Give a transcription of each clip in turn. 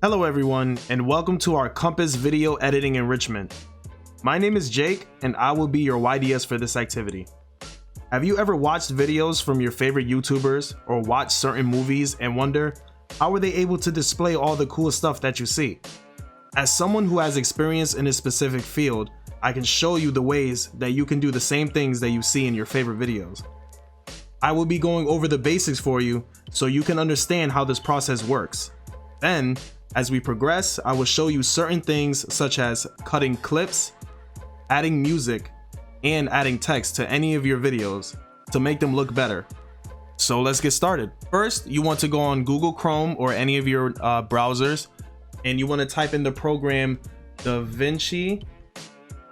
Hello everyone, and welcome to our Compass Video Editing Enrichment. My name is Jake, and I will be your YDS for this activity. Have you ever watched videos from your favorite YouTubers or watched certain movies and wonder, how are they able to display all the cool stuff that you see? As someone who has experience in a specific field, I can show you the ways that you can do the same things that you see in your favorite videos. I will be going over the basics for you so you can understand how this process works. Then, as we progress, I will show you certain things such as cutting clips, adding music, and adding text to any of your videos to make them look better. So let's get started. First, you want to go on Google Chrome or any of your browsers, and you want to type in the program DaVinci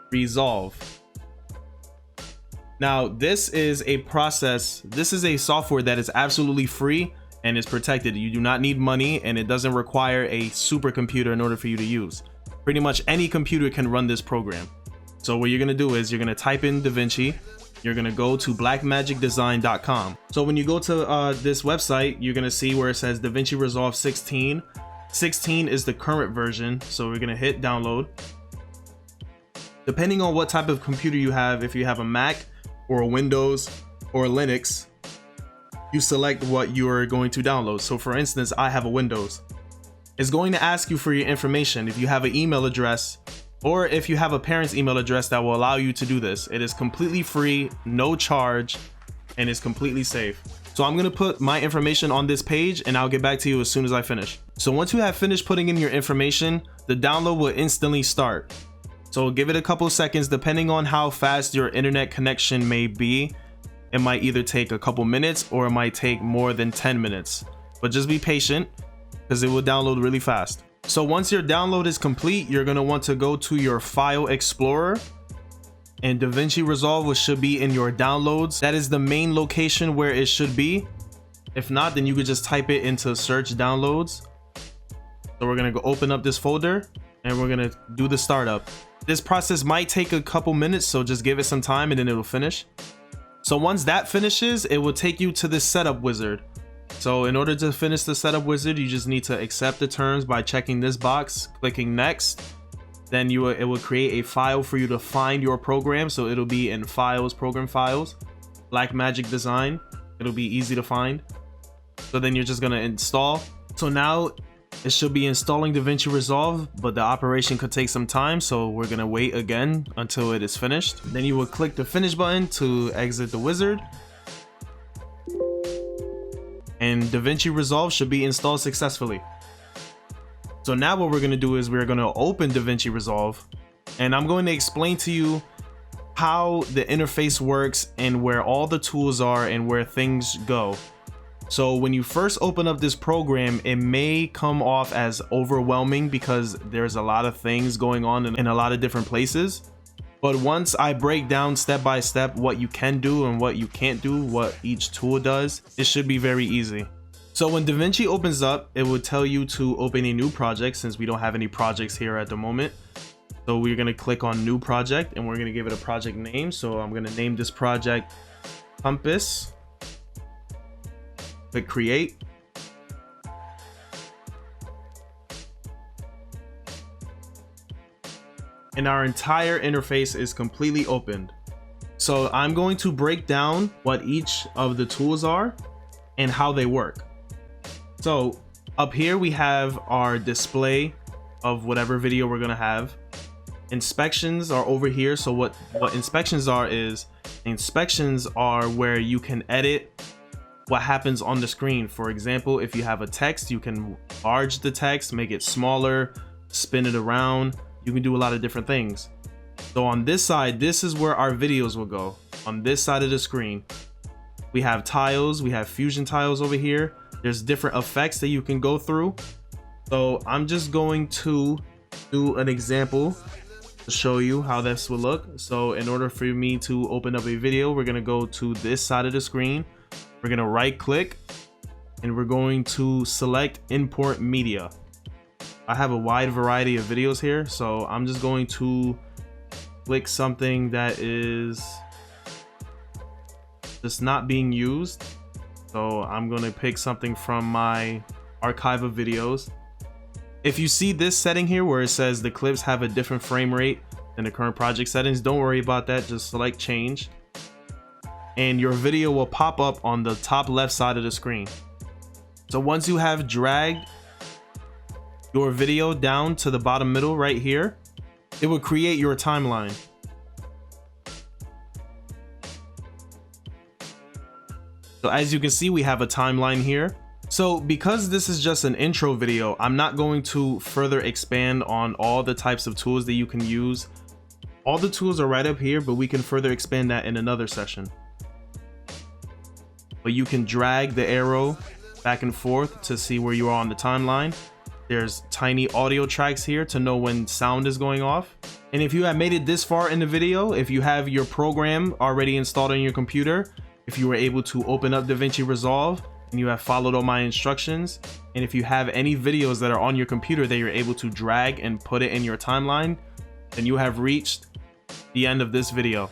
Resolve. Now, this is a software that is absolutely free and is protected. You do not need money, and it doesn't require a supercomputer in order for you to use. Pretty much any computer can run this program. So what you're gonna do is you're gonna type in DaVinci, you're gonna go to blackmagicdesign.com. So when you go to this website, you're gonna see where it says DaVinci Resolve 16. 16 is the current version, so we're gonna hit download. Depending on what type of computer you have, if you have a Mac or a Windows or a Linux, you select what you are going to download. So for instance, I have a Windows. It's going to ask you for your information if you have an email address or if you have a parent's email address that will allow you to do this. It is completely free, no charge, and it's completely safe. So I'm going to put my information on this page and I'll get back to you as soon as I finish. So once you have finished putting in your information, the download will instantly start. So give it a couple seconds depending on how fast your internet connection may be. It might either take a couple minutes or it might take more than 10 minutes, but just be patient because it will download really fast. So once your download is complete, you're going to want to go to your file explorer, and DaVinci Resolve should be in your downloads. That is the main location where it should be. If not, then you could just type it into search downloads. So we're going to go open up this folder and we're going to do the startup. This process might take a couple minutes, so just give it some time and then it'll finish. So once that finishes, it will take you to this setup wizard. So in order to finish the setup wizard, you just need to accept the terms by checking this box, clicking next. Then it will create a file for you to find your program. So it'll be in files, program files, Blackmagic Design. It'll be easy to find. So then you're just gonna install. So now it should be installing DaVinci Resolve, but the operation could take some time, so we're gonna wait again until it is finished. Then you will click the finish button to exit the wizard, and DaVinci Resolve should be installed successfully. So now what we're gonna do is we're gonna open DaVinci Resolve, and I'm going to explain to you how the interface works and where all the tools are and where things go. So when you first open up this program, it may come off as overwhelming because there's a lot of things going on in a lot of different places. But once I break down step by step what you can do and what you can't do, what each tool does, it should be very easy. So when DaVinci opens up, it will tell you to open a new project since we don't have any projects here at the moment. So we're going to click on new project and we're going to give it a project name. So I'm going to name this project Compass. Click create. And our entire interface is completely opened. So I'm going to break down what each of the tools are and how they work. So up here we have our display of whatever video we're gonna have. Inspections are over here. So what inspections are where you can edit what happens on the screen. For example, if you have a text, you can enlarge the text, make it smaller, spin it around. You can do a lot of different things. So on this side, this is where our videos will go. On this side of the screen, we have tiles, we have fusion tiles over here. There's different effects that you can go through. So I'm just going to do an example to show you how this will look. So in order for me to open up a video, we're gonna go to this side of the screen. We're gonna right click and we're going to select import media. I have a wide variety of videos here, so I'm just going to click something that is just not being used. So I'm going to pick something from my archive of videos. If you see this setting here where it says the clips have a different frame rate than the current project settings, don't worry about that. Just select change and your video will pop up on the top left side of the screen. So once you have dragged your video down to the bottom middle right here, it will create your timeline. So as you can see, we have a timeline here. So because this is just an intro video, I'm not going to further expand on all the types of tools that you can use. All the tools are right up here, but we can further expand that in another session. But you can drag the arrow back and forth to see where you are on the timeline. There's tiny audio tracks here to know when sound is going off. And if you have made it this far in the video, if you have your program already installed on your computer, if you were able to open up DaVinci Resolve and you have followed all my instructions, and if you have any videos that are on your computer that you're able to drag and put it in your timeline, then you have reached the end of this video.